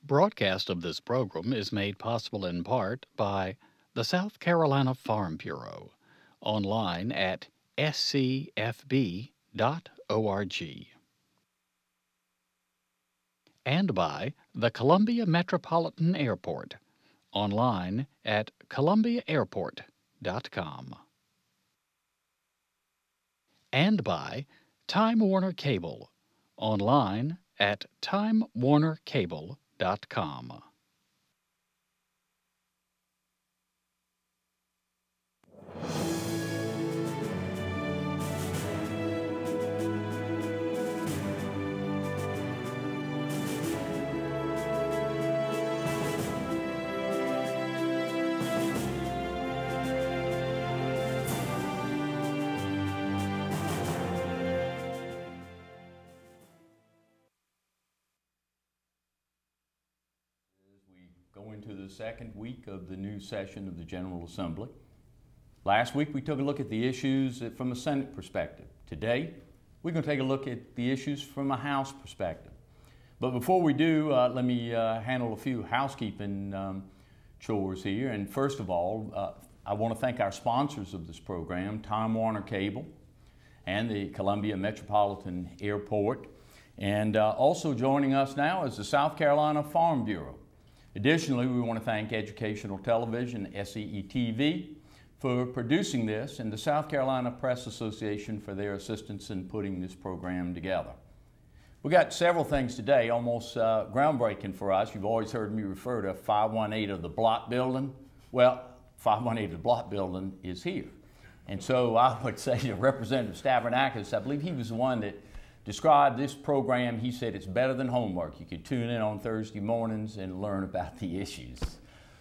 Broadcast of this program is made possible in part by the South Carolina Farm Bureau, online at scfb.org, and by the Columbia Metropolitan Airport, online at columbiaairport.com, and by Time Warner Cable, online at timewarnercable.com. Go into the second week of the new session of the General Assembly. Last week we took a look at the issues from a Senate perspective. Today we're going to take a look at the issues from a House perspective. But before we do, let me handle a few housekeeping chores here. And first of all, I want to thank our sponsors of this program, Time Warner Cable and the Columbia Metropolitan Airport. And also joining us now is the South Carolina Farm Bureau. Additionally, we want to thank Educational Television, SEE-TV, for producing this, and the South Carolina Press Association for their assistance in putting this program together. We got several things today, almost groundbreaking for us. You've always heard me refer to 518 of the Block Building. Well, 518 of the Block Building is here. And so I would say to Representative Stavronakis, I believe he was the one that described this program. He said it's better than homework. You could tune in on Thursday mornings and learn about the issues.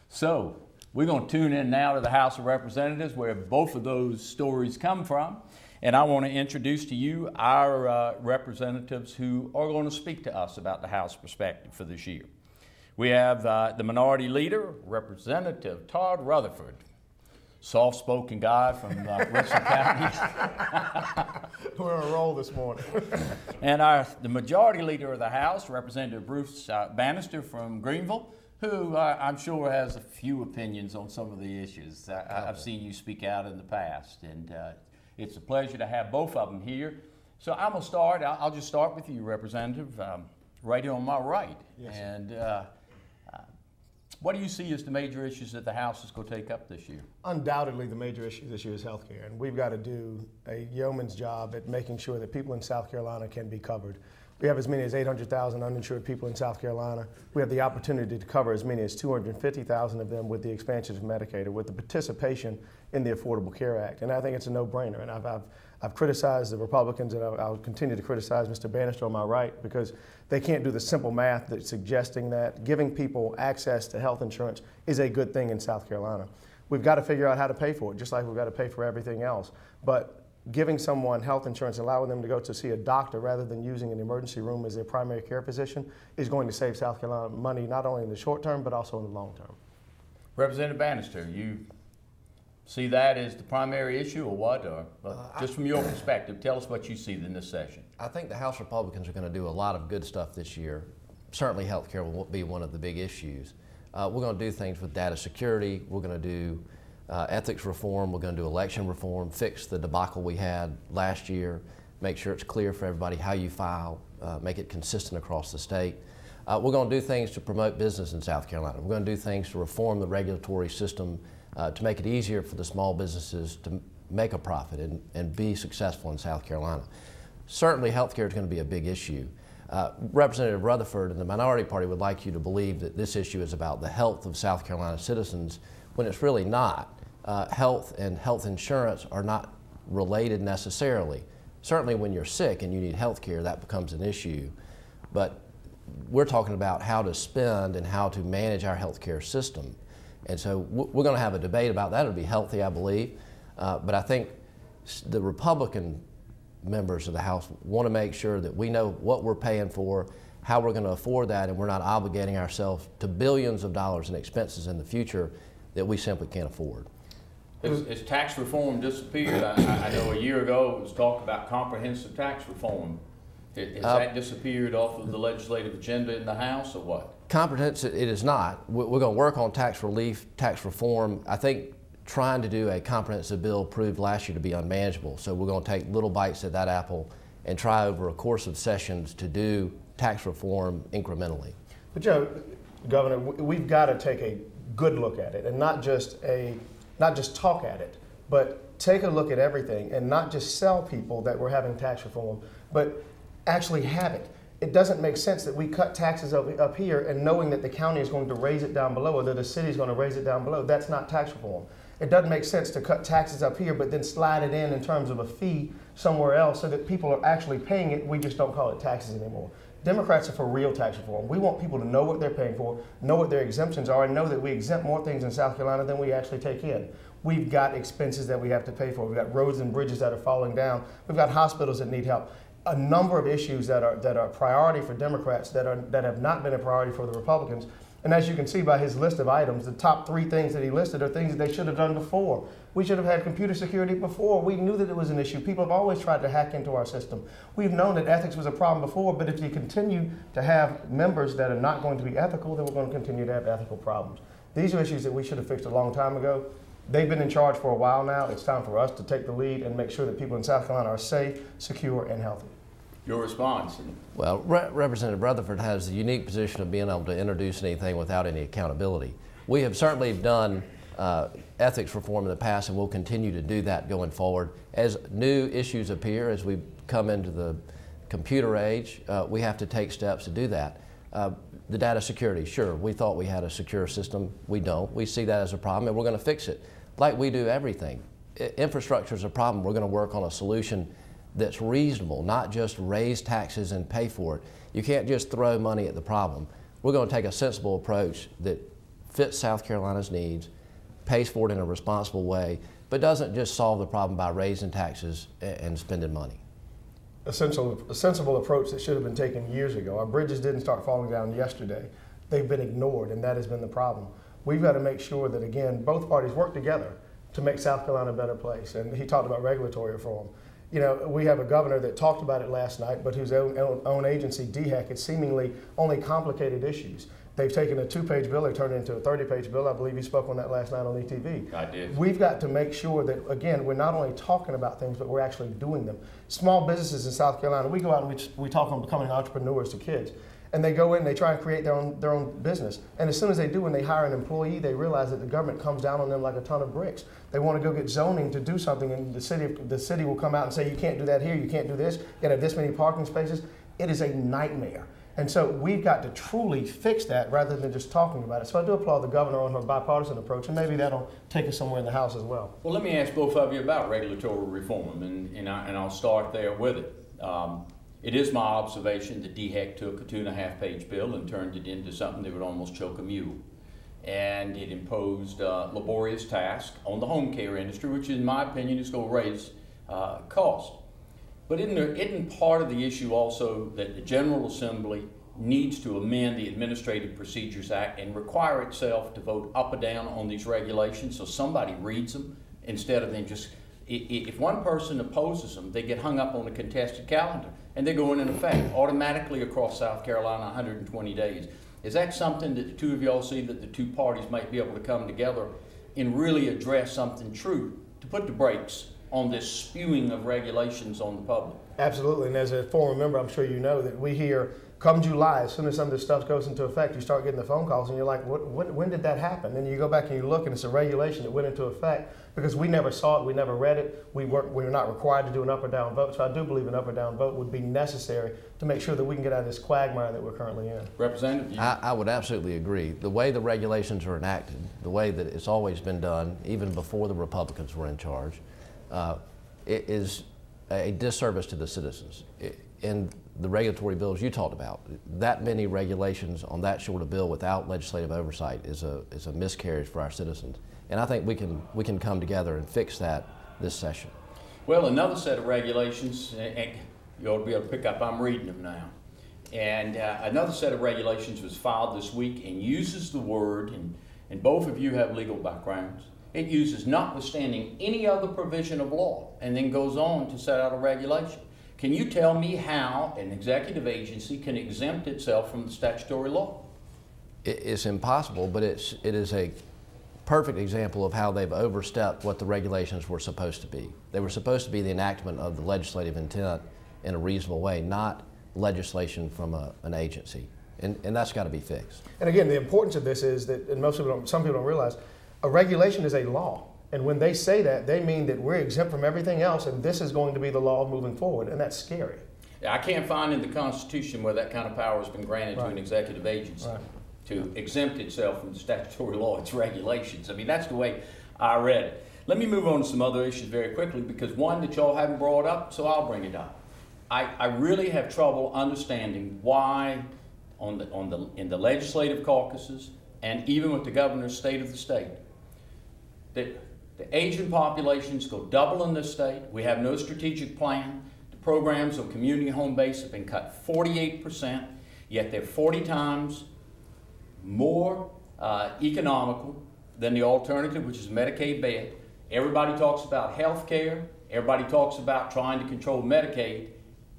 So we're going to tune in now to the House of Representatives, where both of those stories come from. And I want to introduce to you our representatives who are going to speak to us about the House perspective for this year. We have the Minority Leader, Representative Todd Rutherford. Soft-spoken guy from Russell County. We're on a roll this morning. And the Majority Leader of the House, Representative Bruce Bannister from Greenville, who I'm sure has a few opinions on some of the issues. I've seen you speak out in the past, and it's a pleasure to have both of them here. So I'm going to start. I'll just start with you, Representative, right here on my right. Yes. And what do you see as the major issues that the House is going to take up this year? Undoubtedly, the major issue this year is health care, and we've got to do a yeoman's job at making sure that people in South Carolina can be covered. We have as many as 800,000 uninsured people in South Carolina. We have the opportunity to cover as many as 250,000 of them with the expansion of Medicaid, or with the participation in the Affordable Care Act. And I think it's a no-brainer. And I've criticized the Republicans, and I'll continue to criticize Mr. Bannister on my right, because they can't do the simple math that's suggesting that giving people access to health insurance is a good thing in South Carolina. We've got to figure out how to pay for it, just like we've got to pay for everything else. But giving someone health insurance, allowing them to go to see a doctor rather than using an emergency room as their primary care physician, is going to save South Carolina money, not only in the short term, but also in the long term. Representative Bannister, you see that as the primary issue, or what? Or just from your perspective, tell us what you see in this session. I think the House Republicans are going to do a lot of good stuff this year. Certainly health care will be one of the big issues. We're going to do things with data security. We're going to do ethics reform. We're going to do election reform, fix the debacle we had last year, make sure it's clear for everybody how you file, make it consistent across the state. We're going to do things to promote business in South Carolina. We're going to do things to reform the regulatory system to make it easier for the small businesses to make a profit and be successful in South Carolina. Certainly healthcare is going to be a big issue. Representative Rutherford and the Minority Party would like you to believe that this issue is about the health of South Carolina citizens, when it's really not. Health and health insurance are not related necessarily. Certainly when you're sick and you need health care, that becomes an issue. But we're talking about how to spend and how to manage our health care system. And so we're going to have a debate about that. It'll be healthy, I believe. But I think the Republican members of the House want to make sure that we know what we're paying for, how we're going to afford that, and we're not obligating ourselves to billions of dollars in expenses in the future that we simply can't afford. As tax reform disappeared, I know a year ago it was talk about comprehensive tax reform Has that disappeared off of the legislative agenda in the House, or what? Comprehensive, it is not. We're going to work on tax relief, tax reform. I think trying to do a comprehensive bill proved last year to be unmanageable. So we're going to take little bites at that apple and try over a course of sessions to do tax reform incrementally. But Governor, we've got to take a good look at it and not just talk at it, but take a look at everything and not just sell people that we're having tax reform, but actually have it. It doesn't make sense that we cut taxes up here and knowing that the county is going to raise it down below or that the city is going to raise it down below. That's not tax reform. It doesn't make sense to cut taxes up here but then slide it in terms of a fee somewhere else so that people are actually paying it. We just don't call it taxes anymore. Democrats are for real tax reform. We want people to know what they're paying for, know what their exemptions are, and know that we exempt more things in South Carolina than we actually take in. We've got expenses that we have to pay for. We've got roads and bridges that are falling down. We've got hospitals that need help. A number of issues that are priority for Democrats that have not been a priority for the Republicans. And as you can see by his list of items, the top 3 things that he listed are things that they should have done before. We should have had computer security before. We knew that it was an issue. People have always tried to hack into our system. We've known that ethics was a problem before, but if you continue to have members that are not going to be ethical, then we're going to continue to have ethical problems. These are issues that we should have fixed a long time ago. They've been in charge for a while now. It's time for us to take the lead and make sure that people in South Carolina are safe, secure, and healthy. Your response? Well, Representative Rutherford has the unique position of being able to introduce anything without any accountability. We have certainly done ethics reform in the past, and we'll continue to do that going forward. As new issues appear, as we come into the computer age, we have to take steps to do that. The data security, sure, we thought we had a secure system. We don't. We see that as a problem, and we're going to fix it like we do everything. Infrastructure is a problem. We're going to work on a solution that's reasonable, not just raise taxes and pay for it. You can't just throw money at the problem. We're going to take a sensible approach that fits South Carolina's needs, pays for it in a responsible way, but doesn't just solve the problem by raising taxes and spending money. A sensible approach that should have been taken years ago. Our bridges didn't start falling down yesterday. They've been ignored, and that has been the problem. We've got to make sure that, again, both parties work together to make South Carolina a better place. And he talked about regulatory reform. You know, we have a governor that talked about it last night, but whose own agency, DHEC, has seemingly only complicated issues. They've taken a 2-page bill, they turned it into a 30-page bill. I believe you spoke on that last night on ETV. I did. We've got to make sure that, again, we're not only talking about things, but we're actually doing them. Small businesses in South Carolina, we go out and we talk on becoming entrepreneurs to kids. And they go in, they try and create their own business. And as soon as they do, when they hire an employee, they realize that the government comes down on them like a ton of bricks. They want to go get zoning to do something, and the city will come out and say, you can't do that here, you can't do this, you got to have this many parking spaces. It is a nightmare. And so we've got to truly fix that rather than just talking about it. So I do applaud the governor on her bipartisan approach, and maybe that'll take us somewhere in the House as well. Well, let me ask both of you about regulatory reform, and I'll start there with it. It is my observation that DHEC took a 2.5-page bill and turned it into something that would almost choke a mule. And it imposed a laborious task on the home care industry, which in my opinion is going to raise cost. But isn't part of the issue also that the General Assembly needs to amend the Administrative Procedures Act and require itself to vote up or down on these regulations so somebody reads them instead of them just, if one person opposes them, they get hung up on a contested calendar and they go in effect automatically across South Carolina 120 days. Is that something that the two of y'all see that the two parties might be able to come together and really address something true to put the brakes on this spewing of regulations on the public? Absolutely, and as a former member, I'm sure you know that we hear, come July, as soon as some of this stuff goes into effect, you start getting the phone calls and you're like, when did that happen? Then you go back and you look and it's a regulation that went into effect because we never saw it, we never read it, we were not required to do an up or down vote. So I do believe an up or down vote would be necessary to make sure that we can get out of this quagmire that we're currently in. Representative? I would absolutely agree. The way the regulations are enacted, the way that it's always been done, even before the Republicans were in charge, it is a disservice to the citizens. In the regulatory bills you talked about, that many regulations on that short a bill without legislative oversight is a miscarriage for our citizens. And I think we can come together and fix that this session. Well, another set of regulations, and you ought to be able to pick up, I'm reading them now. And another set of regulations was filed this week and uses the word, and both of you have legal backgrounds, it uses notwithstanding any other provision of law and then goes on to set out a regulation. Can you tell me how an executive agency can exempt itself from the statutory law? It's impossible, but it is a perfect example of how they've overstepped what the regulations were supposed to be. They were supposed to be the enactment of the legislative intent in a reasonable way, not legislation from an agency. And that's got to be fixed. And again, the importance of this is that, and some people don't realize, a regulation is a law. And when they say that, they mean that we're exempt from everything else, and this is going to be the law moving forward, and that's scary. I can't find in the Constitution where that kind of power has been granted to an executive agency to exempt itself from the statutory law, its regulations. I mean, that's the way I read it. Let me move on to some other issues very quickly, because one that y'all haven't brought up, so I'll bring it up. I really have trouble understanding why in the legislative caucuses and even with the governor's state of the state, that the Asian populations go double in this state. We have no strategic plan. The programs on community home base have been cut 48%, yet they're 40 times more economical than the alternative, which is Medicaid bed. Everybody talks about health care. Everybody talks about trying to control Medicaid.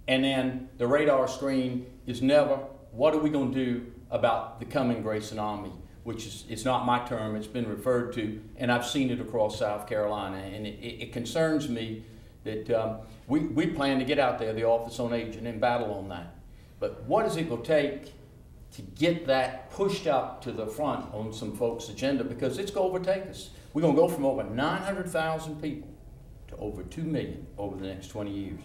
And then the radar screen is never, what are we going to do about the coming Grayson Army, which is, it's not my term, it's been referred to, and I've seen it across South Carolina. And it concerns me that we plan to get out there, the Office on Aging, and battle on that. But what is it going to take to get that pushed up to the front on some folks' agenda? Because it's going to overtake us. We're going to go from over 900,000 people to over 2 million over the next 20 years.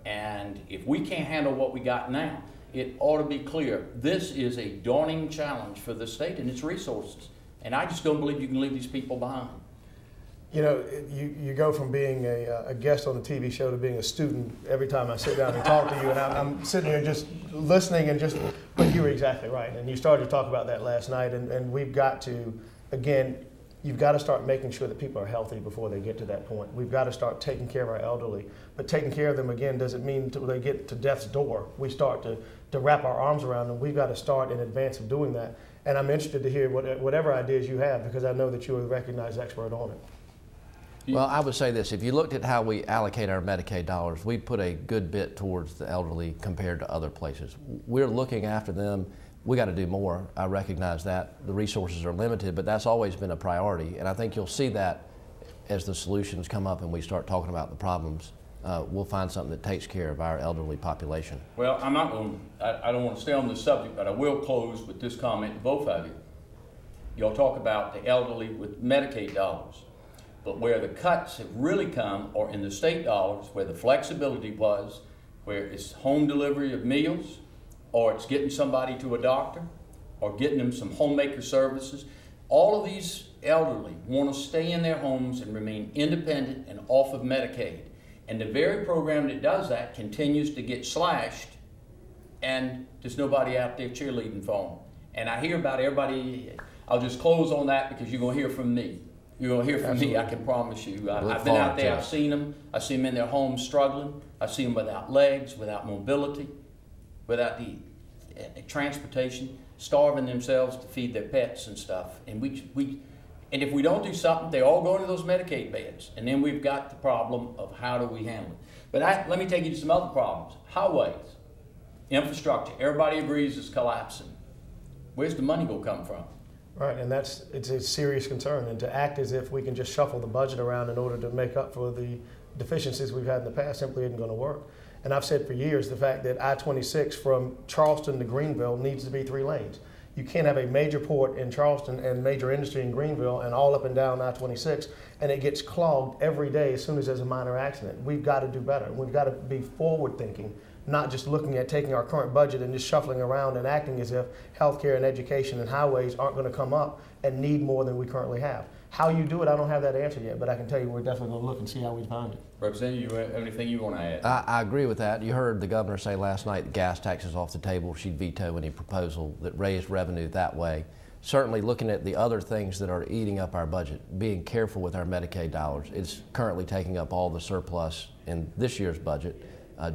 And if we can't handle what we got now, it ought to be clear. This is a daunting challenge for the state and its resources. And I just don't believe you can leave these people behind. You know, you go from being a guest on a TV show to being a student every time I sit down and talk to you, and I'm sitting here just listening and but you were exactly right. And you started to talk about that last night, and we've got to, again, you've got to start making sure that people are healthy before they get to that point. We've got to start taking care of our elderly. But taking care of them, again, doesn't mean until they get to death's door. We start to wrap our arms around them. We've got to start in advance of doing that. And I'm interested to hear whatever ideas you have, because I know that you're a recognized expert on it. Well, I would say this. If you looked at how we allocate our Medicaid dollars, we put a good bit towards the elderly compared to other places. We're looking after them. We got to do more. I recognize that. The resources are limited, but that's always been a priority. And I think you'll see that as the solutions come up and we start talking about the problems. We'll find something that takes care of our elderly population. Well, I'm not going to, I don't want to stay on this subject, but I will close with this comment to both of you. Y'all talk about the elderly with Medicaid dollars, but where the cuts have really come are in the state dollars, where the flexibility was, where it's home delivery of meals, or it's getting somebody to a doctor, or getting them some homemaker services. All of these elderly want to stay in their homes and remain independent and off of Medicaid. And the very program that does that continues to get slashed, and there's nobody out there cheerleading for them. And I hear about everybody, I'll just close on that because you're going to hear from me. You're going to hear from me, I can promise you. I've been out there, I've seen them. I see them in their homes struggling. I see them without legs, without mobility, without the transportation, starving themselves to feed their pets and stuff. And and if we don't do something, they all go into those Medicaid beds. And then we've got the problem of how do we handle it. But let me take you to some other problems. Highways, infrastructure, everybody agrees is collapsing. Where's the money going to come from? Right, and it's a serious concern. And to act as if we can just shuffle the budget around in order to make up for the deficiencies we've had in the past simply isn't going to work. And I've said for years the fact that I-26 from Charleston to Greenville needs to be 3 lanes. You can't have a major port in Charleston and major industry in Greenville and all up and down I-26, and it gets clogged every day as soon as there's a minor accident. We've got to do better. We've got to be forward thinking, not just looking at taking our current budget and just shuffling around and acting as if healthcare and education and highways aren't going to come up and need more than we currently have. How you do it, I don't have that answer yet, but I can tell you we're definitely going to look and see how we find it. Representative, you have anything you want to add? I agree with that. You heard the governor say last night that gas tax is off the table. She'd veto any proposal that raised revenue that way. Certainly looking at the other things that are eating up our budget, being careful with our Medicaid dollars. It's currently taking up all the surplus in this year's budget.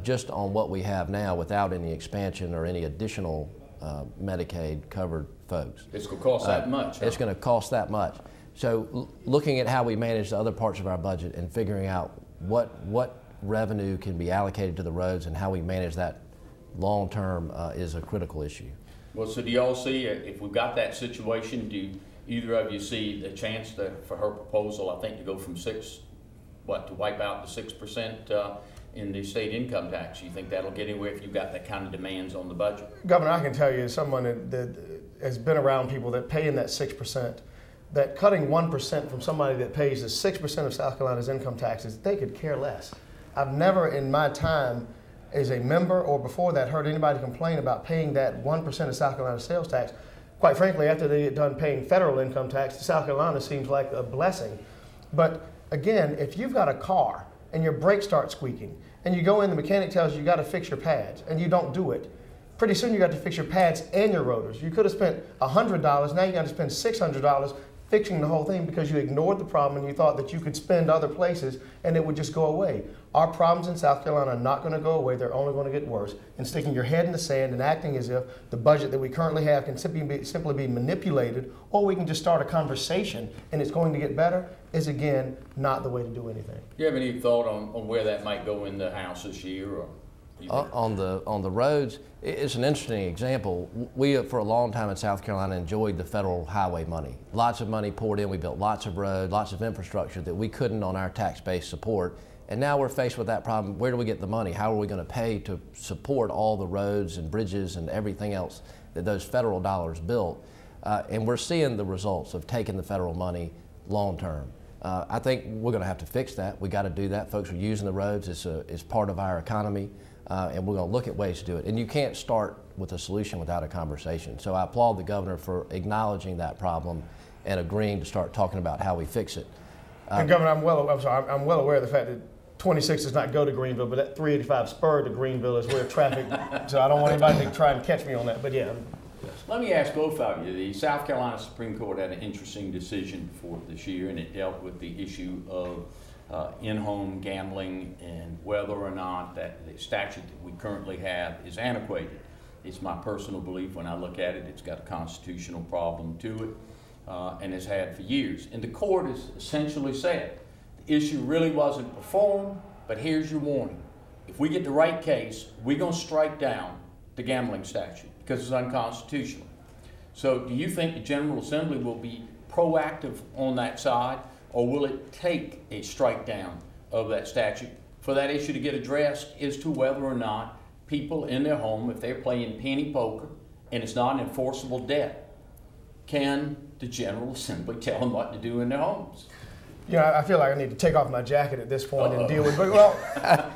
Just on what we have now without any expansion or any additional Medicaid covered folks. It's going to cost that much. Huh? It's going to cost that much. So looking at how we manage the other parts of our budget and figuring out what revenue can be allocated to the roads and how we manage that long term is a critical issue. Well, so do y'all see, if we've got that situation, do either of you see the chance for her proposal, I think, to go from to wipe out the 6% in the state income tax? You think that'll get anywhere if you've got that kind of demands on the budget? Governor, I can tell you, as someone that has been around people that pay in that 6%, that cutting 1% from somebody that pays the 6% of South Carolina's income taxes, they could care less. I've never in my time as a member or before that heard anybody complain about paying that 1% of South Carolina's sales tax. Quite frankly, after they get done paying federal income tax, South Carolina seems like a blessing. But again, if you've got a car and your brakes start squeaking and you go in, the mechanic tells you got to fix your pads and you don't do it, pretty soon you got to fix your pads and your rotors. You could have spent $100, now you got to spend $600 fixing the whole thing because you ignored the problem and you thought that you could spend other places and it would just go away. Our problems in South Carolina are not going to go away, they're only going to get worse. And sticking your head in the sand and acting as if the budget that we currently have can simply be manipulated, or we can just start a conversation and it's going to get better, is again not the way to do anything. Do you have any thought on where that might go in the House this year? Or on the roads, it's an interesting example. We, for a long time in South Carolina, enjoyed the federal highway money. Lots of money poured in. We built lots of roads, lots of infrastructure that we couldn't on our tax base support. And now we're faced with that problem. Where do we get the money? How are we going to pay to support all the roads and bridges and everything else that those federal dollars built? And we're seeing the results of taking the federal money long term. I think we're going to have to fix that. We got to do that. Folks are using the roads. It's part of our economy. And we're going to look at ways to do it. And you can't start with a solution without a conversation. So I applaud the governor for acknowledging that problem and agreeing to start talking about how we fix it. And Governor, I'm well aware of the fact that 26 does not go to Greenville, but that 385 spur to Greenville is where traffic, so I don't want anybody to try and catch me on that, but yeah. Let me ask both of you. The South Carolina Supreme Court had an interesting decision for this year, and it dealt with the issue of in-home gambling and whether or not that the statute that we currently have is antiquated. It's my personal belief when I look at it, it's got a constitutional problem to it, and has had for years. And the court has essentially said, the issue really wasn't performed, but here's your warning. If we get the right case, we're going to strike down the gambling statute because it's unconstitutional. So do you think the General Assembly will be proactive on that side, or will it take a strike down of that statute for that issue to get addressed as to whether or not people in their home, if they're playing penny poker and it's not an enforceable debt, can the General Assembly tell them what to do in their homes? You know, I feel like I need to take off my jacket at this point and deal with it. Well,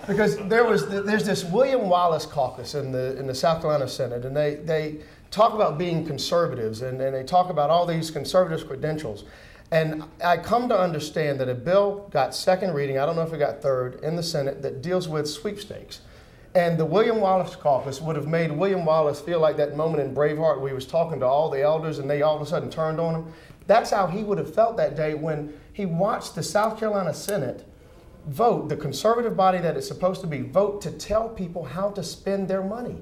because there's this William Wallace caucus in the South Carolina Senate, and they talk about being conservatives, and they talk about all these conservative credentials. And I come to understand that a bill got second reading, I don't know if it got third, in the Senate that deals with sweepstakes. And the William Wallace caucus would have made William Wallace feel like that moment in Braveheart where he was talking to all the elders and they all of a sudden turned on him. That's how he would have felt that day when he watched the South Carolina Senate vote, the conservative body that it's supposed to be, vote to tell people how to spend their money.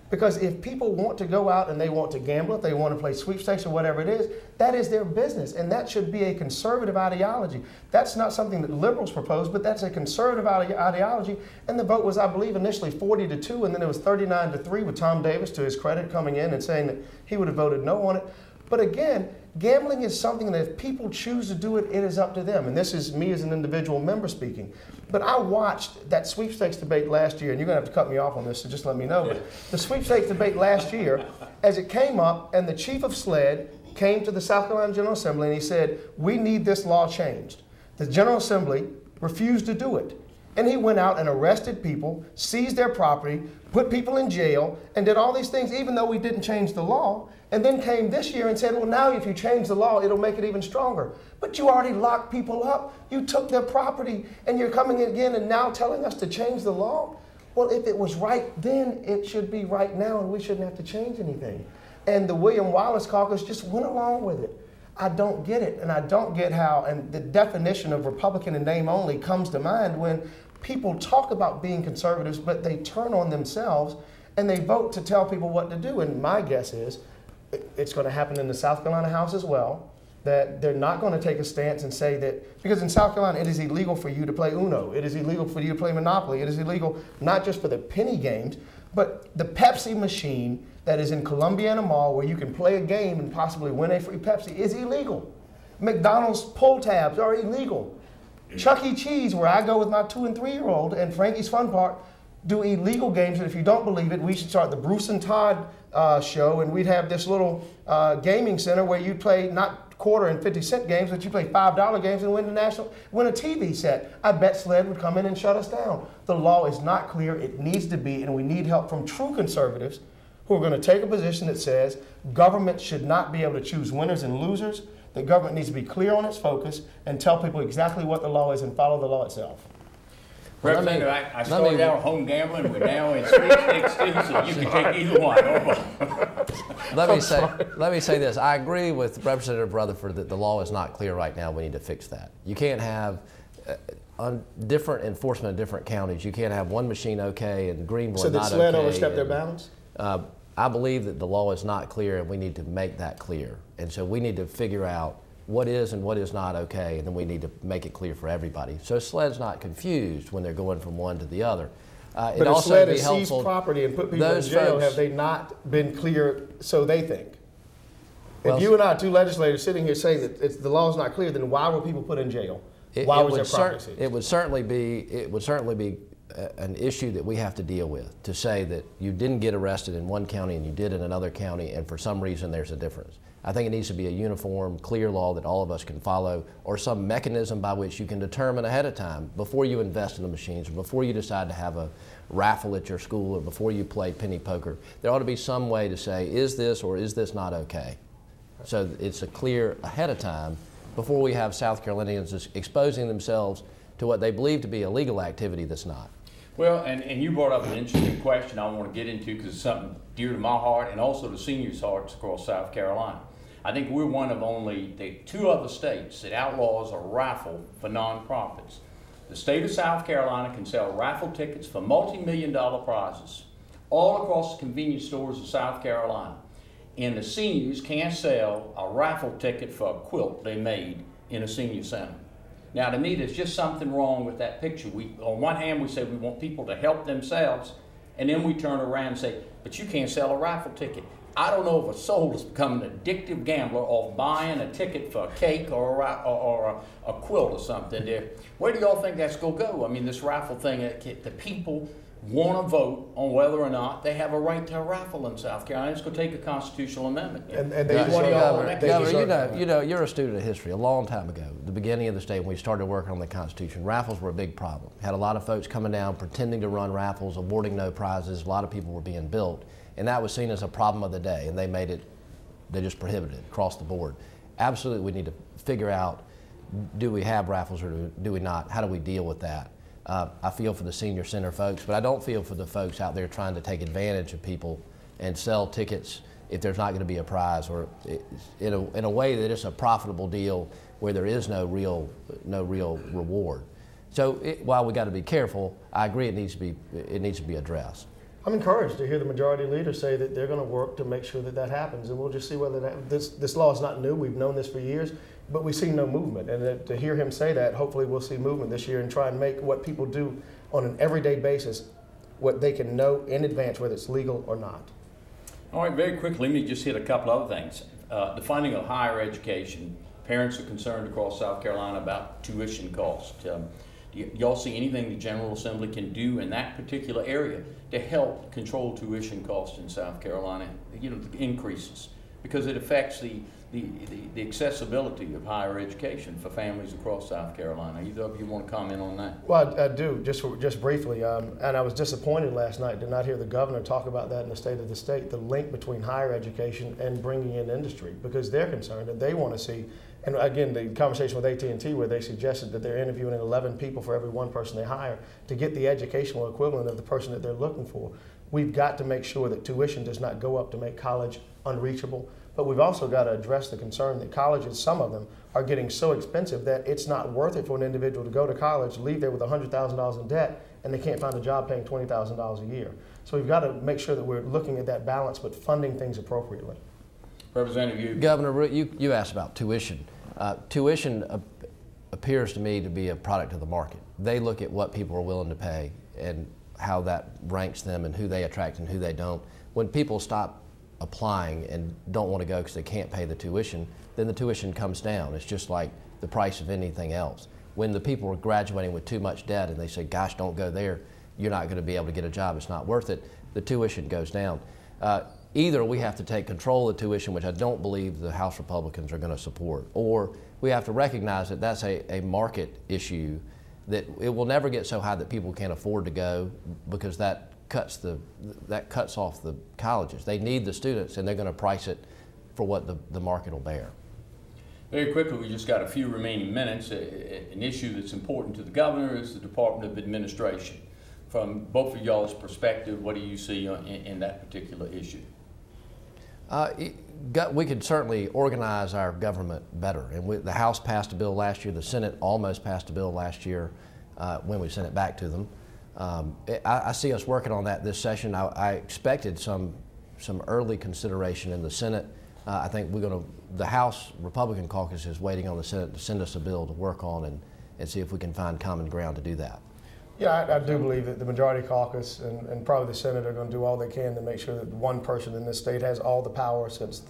Because if people want to go out and they want to gamble, if they want to play sweepstakes or whatever it is, that is their business. And that should be a conservative ideology. That's not something that liberals propose, but that's a conservative ideology. And the vote was, I believe, initially 40-2, and then it was 39-3 with Tom Davis, to his credit, coming in and saying that he would have voted no on it. But again, gambling is something that if people choose to do it, it is up to them. And this is me as an individual member speaking. But I watched that sweepstakes debate last year, and you're going to have to cut me off on this, so just let me know. But the sweepstakes debate last year, as it came up, and the chief of SLED came to the South Carolina General Assembly, and he said, we need this law changed. The General Assembly refused to do it. And he went out and arrested people, seized their property, put people in jail, and did all these things, even though we didn't change the law. And then came this year and said, well, now if you change the law, it'll make it even stronger. But you already locked people up. You took their property, and you're coming again and now telling us to change the law? Well, if it was right then, it should be right now, and we shouldn't have to change anything. And the William Wallace caucus just went along with it. I don't get it, and I don't get how, and the definition of Republican in name only comes to mind when people talk about being conservatives, but they turn on themselves and they vote to tell people what to do. And my guess is it's going to happen in the South Carolina House as well. that they're not going to take a stance and say that, because in South Carolina it is illegal for you to play Uno, it is illegal for you to play Monopoly, it is illegal not just for the penny games, but the Pepsi machine that is in Columbiana Mall where you can play a game and possibly win a free Pepsi is illegal. McDonald's pull tabs are illegal. Chuck E. Cheese, where I go with my 2- and 3-year-old, and Frankie's Fun Park, do illegal games, and if you don't believe it, we should start the Bruce and Todd show, and we'd have this little gaming center where you play not quarter and 50-cent games, but you play $5 games and win a TV set. I bet SLED would come in and shut us down. The law is not clear. It needs to be, and we need help from true conservatives who are going to take a position that says government should not be able to choose winners and losers. The government needs to be clear on its focus and tell people exactly what the law is and follow the law itself. Representative, I started out home gambling, we're now in sweepstakes too, so you can take either one. Let me say this. I agree with Representative Rutherford that the law is not clear right now. We need to fix that. You can't have different enforcement in different counties. You can't have one machine okay and Greenville not okay. So did SLED overstep their bounds? I believe that the law is not clear, and we need to make that clear. And so we need to figure out what is and what is not okay, and then we need to make it clear for everybody. So SLED's not confused when they're going from one to the other. But if SLED has seized property and put people in jail, have they not been clear, so they think? Well, if you and I, two legislators, sitting here saying that the law is not clear, then why were people put in jail? Why was their property seized? It would certainly be an issue that we have to deal with, to say that you didn't get arrested in one county and you did in another county, and for some reason there's a difference. I think it needs to be a uniform, clear law that all of us can follow, or some mechanism by which you can determine ahead of time, before you invest in the machines, or before you decide to have a raffle at your school, or before you play penny poker. There ought to be some way to say, is this or is this not okay? So it's a clear ahead of time, before we have South Carolinians exposing themselves to what they believe to be illegal activity that's not. Well, and you brought up an interesting question I want to get into, because it's something dear to my heart and also to seniors' hearts across South Carolina. I think we're one of only two other states that outlaws a raffle for nonprofits. The state of South Carolina can sell raffle tickets for multi-million-dollar prizes all across the convenience stores of South Carolina. And the seniors can't sell a raffle ticket for a quilt they made in a senior center. Now, to me, there's just something wrong with that picture. On one hand, we say we want people to help themselves, and then we turn around and say, but you can't sell a raffle ticket. I don't know if a soul has become an addictive gambler of buying a ticket for a cake or a quilt or something. Where do y'all think that's going to go? I mean, this raffle thing, the people want to vote on whether or not they have a right to a raffle in South Carolina. It's going to take a constitutional amendment. And they Governor, you're a student of history. A long time ago, the beginning of the state, when we started working on the Constitution, raffles were a big problem. Had a lot of folks coming down pretending to run raffles, awarding no prizes. A lot of people were being built, and that was seen as a problem of the day, and they just prohibited it across the board. Absolutely, we need to figure out, do we have raffles or do we not? How do we deal with that? I feel for the senior center folks, but I don't feel for the folks out there trying to take advantage of people and sell tickets if there's not going to be a prize, or in a way that it's a profitable deal where there is no real reward. So while we got to be careful, I agree it needs to be addressed. I'm encouraged to hear the majority leader say that they're going to work to make sure that happens, and we'll just see whether this law is not new. We've known this for years, but we see no movement. And to hear him say that, hopefully we'll see movement this year and try and make what people do on an everyday basis, what they can know in advance, whether it's legal or not. All right, very quickly, let me just hit a couple other things. The funding of higher education. Parents are concerned across South Carolina about tuition costs. Do y'all see anything the General Assembly can do in that particular area to help control tuition costs in South Carolina? You know, the increases, because it affects the accessibility of higher education for families across South Carolina. Either of you want to comment on that? Well, I do, just briefly. And I was disappointed last night to not hear the governor talk about that in the State of the State, the link between higher education and bringing in industry, because they're concerned and they want to see. And again, the conversation with AT&T where they suggested that they're interviewing 11 people for every one person they hire to get the educational equivalent of the person that they're looking for. We've got to make sure that tuition does not go up to make college unreachable. But we've also got to address the concern that colleges, some of them, are getting so expensive that it's not worth it for an individual to go to college, leave there with $100,000 in debt, and they can't find a job paying $20,000 a year. So we've got to make sure that we're looking at that balance but funding things appropriately. Representative, Governor, you asked about tuition. Tuition appears to me to be a product of the market. They look at what people are willing to pay and how that ranks them and who they attract and who they don't. When people stop applying and don't want to go because they can't pay the tuition, then the tuition comes down. It's just like the price of anything else. When the people are graduating with too much debt and they say, gosh, don't go there, you're not going to be able to get a job, it's not worth it, the tuition goes down. Either we have to take control of the tuition, which I don't believe the House Republicans are going to support, or we have to recognize that that's a market issue, that it will never get so high that people can't afford to go, because that cuts off the colleges. They need the students, and they're going to price it for what the market will bear. very quickly, we just got a few remaining minutes. An issue that's important to the governor is the Department of Administration. From both of y'all's perspective, what do you see in that particular issue? We could certainly organize our government better. And the House passed a bill last year. The Senate almost passed a bill last year when we sent it back to them. I see us working on that this session. I expected some early consideration in the Senate. I think the House Republican caucus is waiting on the Senate to send us a bill to work on and see if we can find common ground to do that. Yeah, I do believe that the majority caucus and probably the Senate are going to do all they can to make sure that one person in this state has all the power, since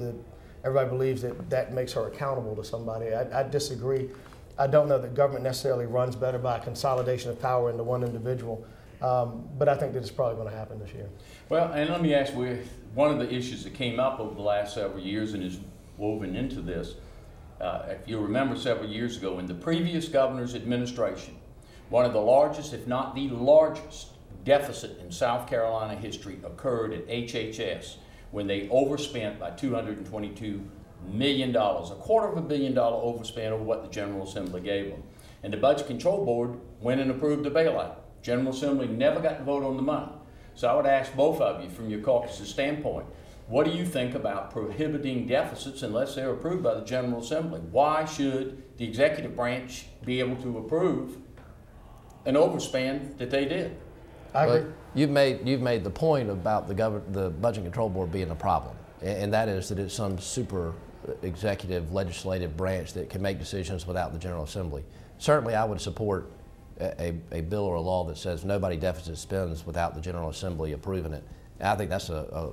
everybody believes that makes her accountable to somebody. I disagree. I don't know that government necessarily runs better by consolidation of power into one individual, but I think that it's probably going to happen this year. Well, and let me ask you, one of the issues that came up over the last several years and is woven into this, if you remember several years ago in the previous governor's administration, one of the largest, if not the largest, deficit in South Carolina history occurred at HHS when they overspent by $222 million, $250 million overspend over what the General Assembly gave them. And the Budget Control Board went and approved the bailout. General Assembly never got to vote on the money. So I would ask both of you, from your caucus's standpoint, what do you think about prohibiting deficits unless they're approved by the General Assembly? Why should the executive branch be able to approve an overspend that they did? I agree. But you've made the point about the Budget Control Board being a problem, and that is that it's some super executive legislative branch that can make decisions without the General Assembly. Certainly I would support a bill or a law that says nobody deficit spends without the General Assembly approving it. And I think that's a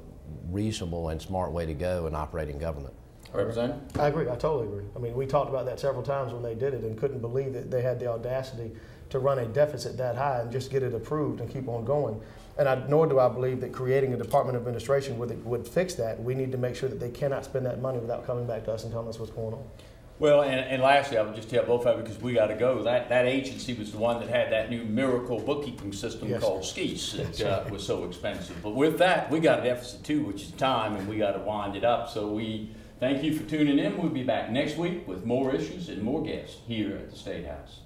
reasonable and smart way to go in operating government. Representative? I agree. I totally agree. I mean, we talked about that several times when they did it and couldn't believe that they had the audacity to run a deficit that high and just get it approved and keep on going. And nor do I believe that creating a Department of Administration would fix that. We need to make sure that they cannot spend that money without coming back to us and telling us what's going on. Well, and lastly, I would just tell both of you, because we got to go, that agency was the one that had that new miracle bookkeeping system called SKEES that was so expensive. But with that, we got a deficit too, which is time, and we got to wind it up. So we thank you for tuning in. We'll be back next week with more issues and more guests here at the State House.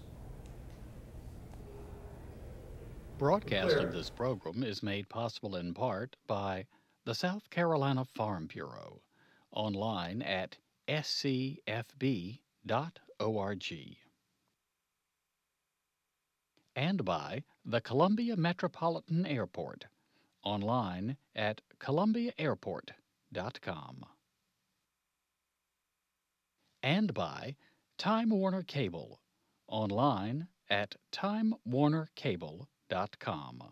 Broadcast of this program is made possible in part by the South Carolina Farm Bureau, online at scfb.org, and by the Columbia Metropolitan Airport, online at columbiaairport.com, and by Time Warner Cable, online at timewarnercable.com.